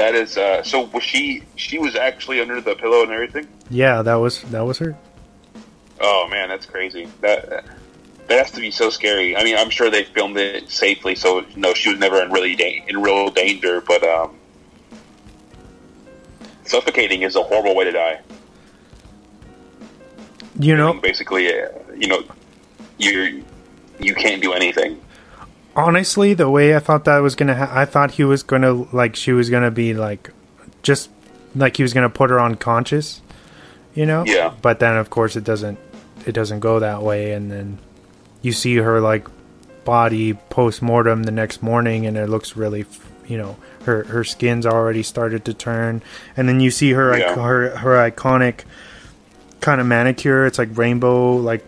That is. So was she? She was actually under the pillow and everything. Yeah, that was her. Oh man, that's crazy. That has to be so scary. I mean, I'm sure they filmed it safely, so no, she was never in real danger. But suffocating is a horrible way to die. You know, basically, you can't do anything. Honestly, the way I thought that was gonna, I thought he was gonna she was gonna be just like he was gonna put her unconscious, Yeah. But then, of course, it doesn't go that way, and then you see her body post-mortem the next morning, and it looks really, her skin's already started to turn, and then you see her her iconic kind of manicure. It's like rainbow,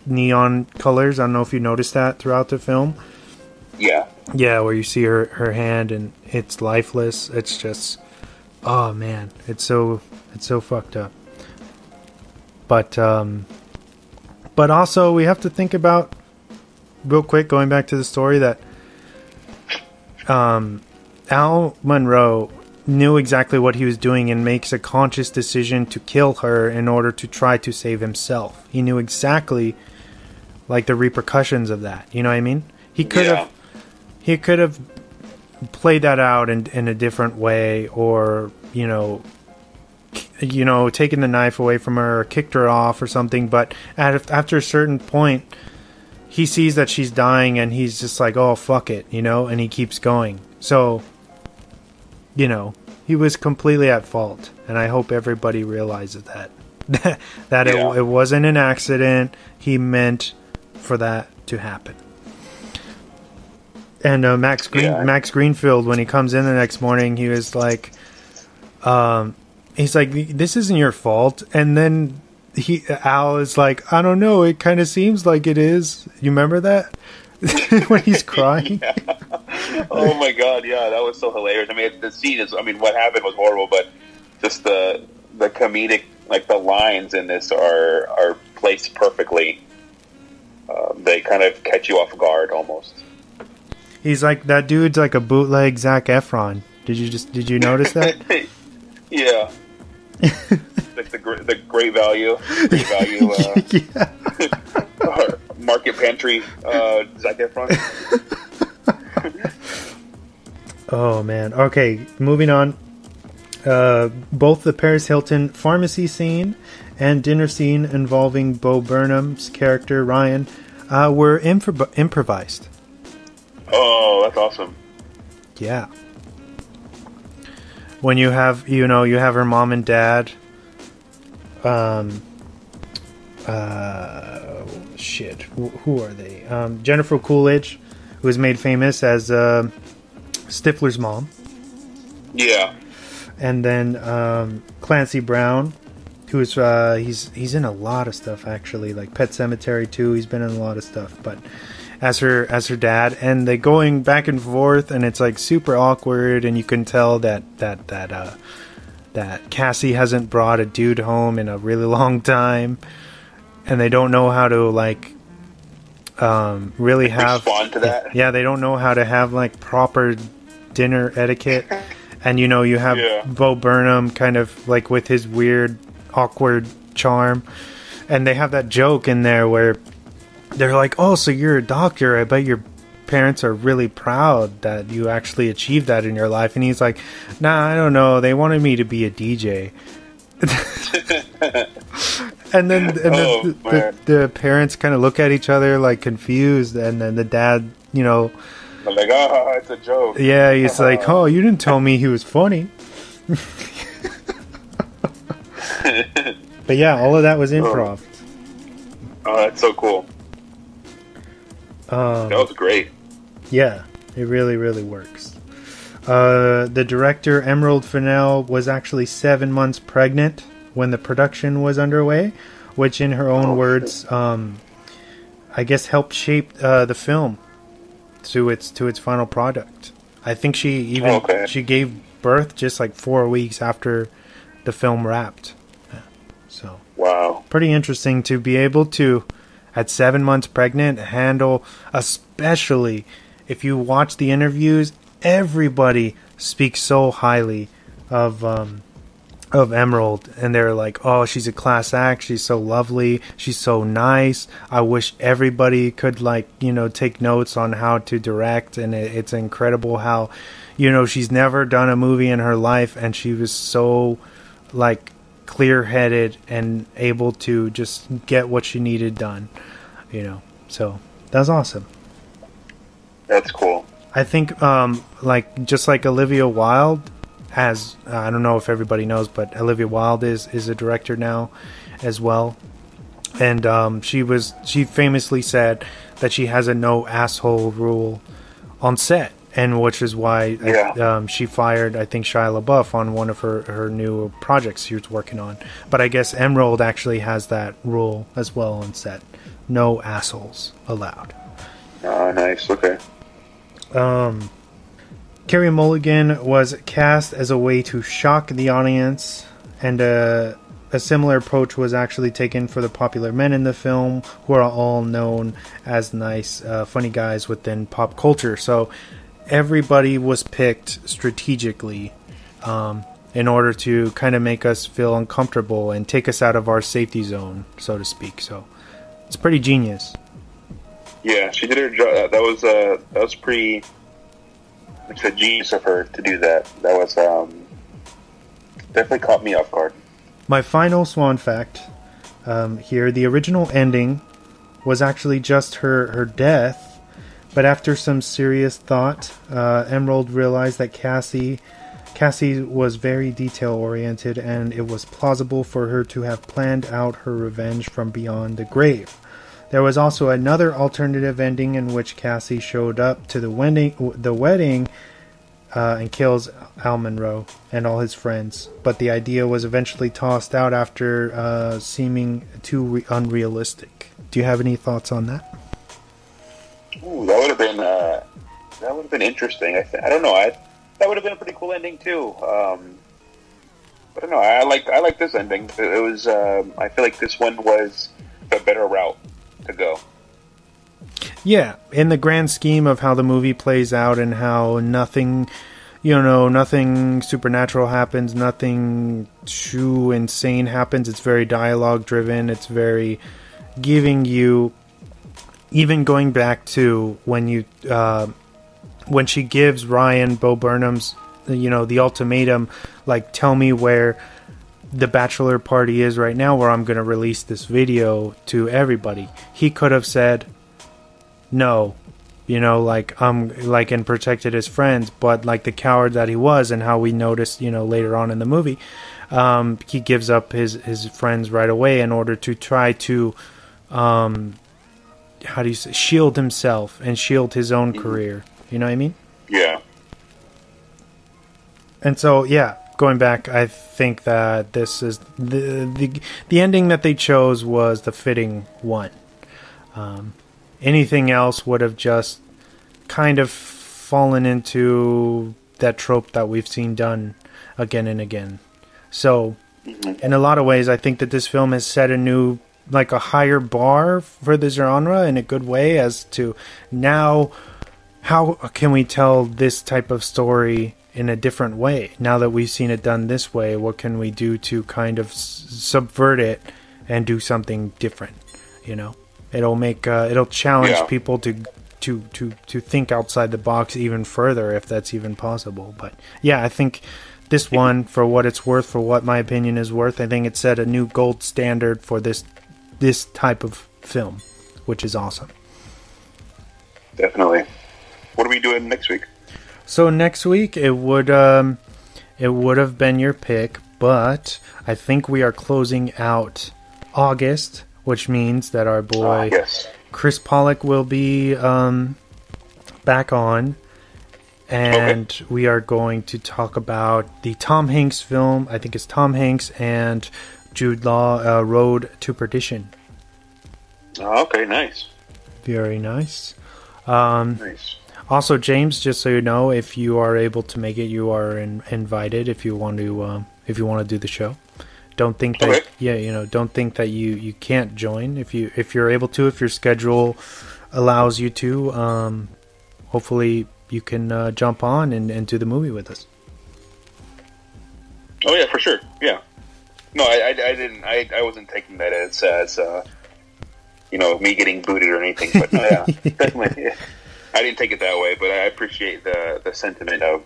neon colors. I don't know if you noticed that throughout the film. Yeah, where you see her hand and it's lifeless. It's just, oh man, it's so fucked up. But also we have to think about, real quick, going back to the story, that Al Monroe knew exactly what he was doing and makes a conscious decision to kill her in order to try to save himself. He knew exactly the repercussions of that. You know what I mean? He could have played that out in a different way, or taken the knife away from her, or kicked her off or something. But after a certain point, he sees that she's dying, and he's just like, "Oh, fuck it," and he keeps going. So, he was completely at fault, and I hope everybody realizes that it wasn't an accident. He meant for that to happen. And Max Greenfield, when he comes in the next morning, he was like, he's like, "This isn't your fault." And then Al is like, "I don't know, it kind of seems like it is." You remember that? When he's crying? Yeah. Oh my god, yeah, that was so hilarious. I mean, the scene is, what happened was horrible, but just the comedic, the lines in this are placed perfectly. They kind of catch you off guard almost. He's like, that dude's like a bootleg Zac Efron. Did you notice that? Yeah. The great value. Yeah. Market pantry Zac Efron. Oh man. Okay, moving on. Both the Paris Hilton pharmacy scene and dinner scene involving Bo Burnham's character Ryan were improvised. Oh, that's awesome. Yeah. When you have her mom and dad. Shit. Who are they? Jennifer Coolidge, who was made famous as Stifler's mom. Yeah. And then Clancy Brown, who's he's in a lot of stuff actually, like Pet Sematary 2. He's been in a lot of stuff, but as her dad, and they going back and forth, and it's super awkward, and you can tell that Cassie hasn't brought a dude home in a really long time, and they don't know how to really have respond to that. Yeah, they don't know how to have proper dinner etiquette. And you have Bo Burnham kind of with his weird awkward charm, and they have that joke in there where they're like, "Oh, so you're a doctor. I bet your parents are really proud that you actually achieved that in your life." And he's like, "Nah, I don't know. They wanted me to be a DJ." and then the parents kind of look at each other confused, and then the dad, I'm like, "Oh, it's a joke." Yeah, he's like, "Oh, you didn't tell me he was funny." But yeah, all of that was improv. Oh, that's so cool. That was great. Yeah, it really, really works. The director, Emerald Fennell, was actually 7 months pregnant when the production was underway, which in her own words, I guess helped shape the film to its final product. I think she gave birth just 4 weeks after the film wrapped. So wow, pretty interesting to be able to, at 7 months pregnant, handle, especially if you watch the interviews, everybody speaks so highly of Emerald, and they're like, oh, she's a class act, she's so lovely, she's so nice, I wish everybody could, like, you know, take notes on how to direct. And it's incredible how, you know, she's never done a movie in her life, and she was so, like, clear-headed and able to just get what she needed done, you know. So that was awesome. That's cool. I think like, just like Olivia Wilde, as I don't know if everybody knows, but Olivia Wilde is a director now as well. And she famously said that she has a no asshole rule on set, and which is why she fired, I think, Shia LaBeouf on one of her new projects she was working on. But I guess Emerald actually has that rule as well on set. No assholes allowed. Oh, nice. Okay. Carey Mulligan was cast as a way to shock the audience, and a similar approach was actually taken for the popular men in the film, who are all known as nice, funny guys within pop culture. So everybody was picked strategically in order to kind of make us feel uncomfortable and take us out of our safety zone, so to speak. So it's pretty genius. Yeah, she did her job. That was pretty. It's a genius of her to do that. That was definitely caught me off guard. My final Swann fact here: the original ending was actually just her death, but after some serious thought, Emerald realized that Cassie was very detail-oriented, and it was plausible for her to have planned out her revenge from beyond the grave. There was also another alternative ending in which Cassie showed up to the wedding and kills Al Monroe and all his friends. But the idea was eventually tossed out after seeming too unrealistic. Do you have any thoughts on that? Ooh, that would have been interesting. I don't know. That would have been a pretty cool ending too. I don't know. I like this ending. It was. I feel like this one was the better route to go. Yeah, in the grand scheme of how the movie plays out and how nothing supernatural happens, nothing too insane happens. It's very dialogue driven. It's very giving you, even going back to when she gives Ryan, Bo Burnham's, the ultimatum, like, tell me where the bachelor party is right now, where I'm going to release this video to everybody. He could have said no, and protected his friends, but like the coward that he was, and how we noticed, later on in the movie, he gives up his friends right away in order to try to, shield himself and shield his own career. You know what I mean? Yeah. And so, yeah, going back, I think that this is the ending that they chose was the fitting one. Anything else would have just kind of fallen into that trope that we've seen done again and again. So, in a lot of ways, I think that this film has set a higher bar for the genre in a good way, as to now, how can we tell this type of story in a different way? Now that we've seen it done this way, what can we do to kind of subvert it and do something different? It'll challenge people to think outside the box even further, if that's even possible. But yeah, I think this one, for what it's worth, for what my opinion is worth, I think it set a new gold standard for this type of film, which is awesome. Definitely. What are we doing next week? So next week it would have been your pick, but I think we are closing out August, which means that our boy Chris Pollock will be back on, and we are going to talk about the Tom Hanks film. I think it's Tom Hanks and Jude Law, Road to Perdition. Okay, nice. Very nice. Nice. Also, James, just so you know, if you are able to make it, you are invited. If you want to do the show, don't think that don't think that you can't join. If you're able to, if your schedule allows you to, hopefully you can jump on and do the movie with us. Oh yeah, for sure. Yeah. No, I didn't. I wasn't taking that as me getting booted or anything. But no, yeah, definitely. Yeah. I didn't take it that way, but I appreciate the sentiment of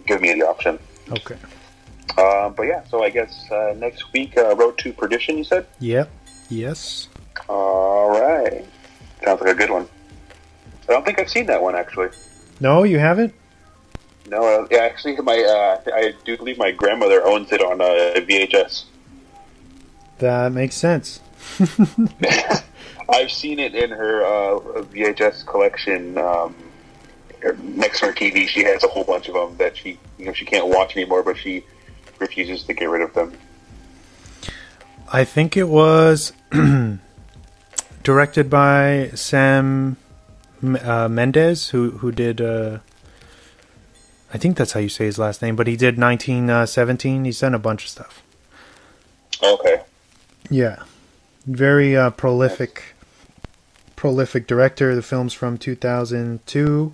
giving me the option. Okay. But yeah, so I guess next week, Road to Perdition, you said? Yep. Yes. All right. Sounds like a good one. I don't think I've seen that one, actually. No, you haven't? No, actually, I do believe my grandmother owns it on VHS. That makes sense. I've seen it in her VHS collection. Next to her TV, she has a whole bunch of them that she can't watch anymore, but she refuses to get rid of them. I think it was directed by Sam Mendes, who did. I think that's how you say his last name, but he did 1917. He's done a bunch of stuff. Okay. Yeah, very prolific director. The film's from 2002,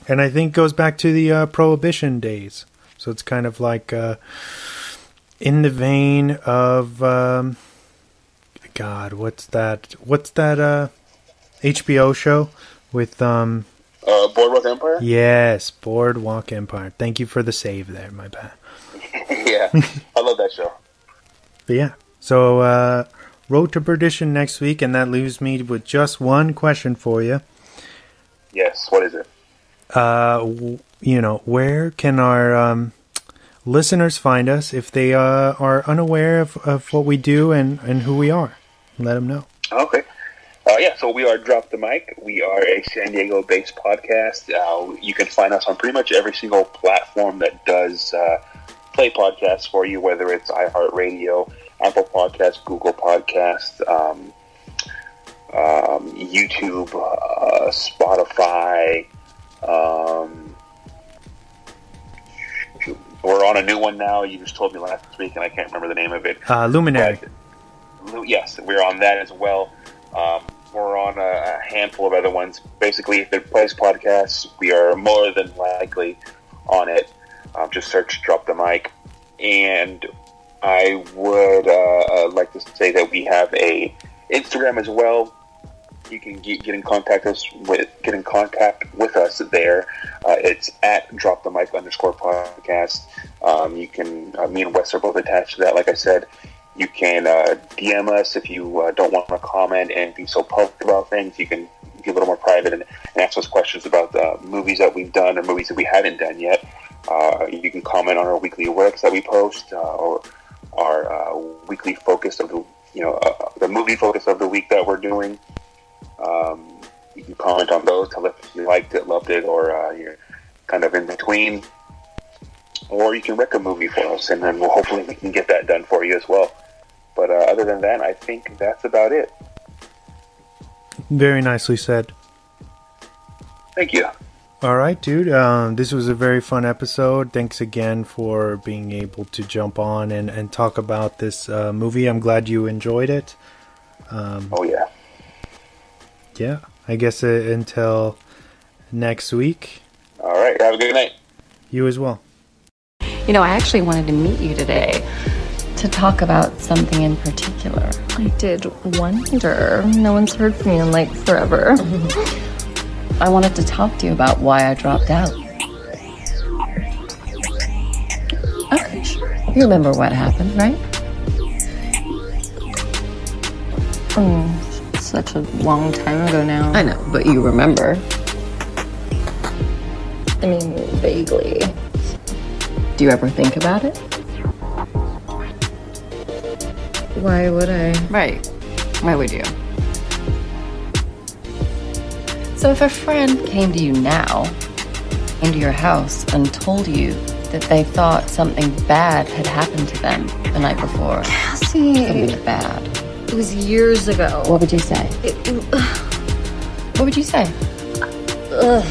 and I think goes back to the Prohibition days. So it's kind of like in the vein of God, what's that HBO show with Boardwalk Empire? Yes, Boardwalk Empire. Thank you for the save there, my bad. Yeah, I love that show. But yeah, so Road to Perdition next week, and that leaves me with just one question for you. Yes, what is it? Where can our listeners find us if they are unaware of what we do and who we are? Let them know. Okay. So we are Drop the Mic. We are a San Diego-based podcast. You can find us on pretty much every single platform that does play podcasts for you, whether it's iHeartRadio, Apple Podcasts, Google Podcasts, YouTube, Spotify. We're on a new one now. You just told me last week, and I can't remember the name of it. Luminary. Yes, we're on that as well. We're on a handful of other ones. Basically, if it plays podcasts, we are more than likely on it. Just search Drop the Mic. And I would like to say that we have a Instagram as well. You can get in contact with us there. It's at Drop the Mic _podcast. You can me and Wes are both attached to that. Like I said, you can DM us if you don't want to comment and be so public about things. You can be a little more private and ask us questions about the movies that we've done or movies that we haven't done yet. You can comment on our weekly alerts that we post or our weekly focus of the movie focus of the week that we're doing. You can comment on those, tell us if you liked it, loved it, or you're kind of in between. Or you can rec a movie for us, and then hopefully we can get that done for you as well. But other than that, I think that's about it. Very nicely said. Thank you. All right, dude. This was a very fun episode. Thanks again for being able to jump on and talk about this movie. I'm glad you enjoyed it. Oh, yeah. Yeah. I guess until next week. All right. Have a good night. You as well. I actually wanted to meet you today to talk about something in particular. I did wonder. No one's heard from you in forever. I wanted to talk to you about why I dropped out. Okay, sure. You remember what happened, right? Such a long time ago now. I know, but you remember. I mean, vaguely. Do you ever think about it? Why would I? Right. Why would you? So if a friend came to you now, into your house, and told you that they thought something bad had happened to them the night before. Cassie! Something bad. It was years ago. What would you say? What would you say? Ugh.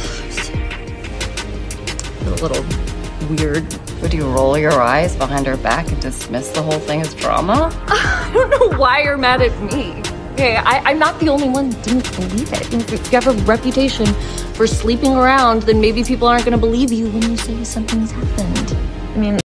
A little weird. Would you roll your eyes behind her back and dismiss the whole thing as drama? I don't know why you're mad at me. Okay, I'm not the only one who didn't believe it. If you have a reputation for sleeping around, then maybe people aren't going to believe you when you say something's happened. I mean...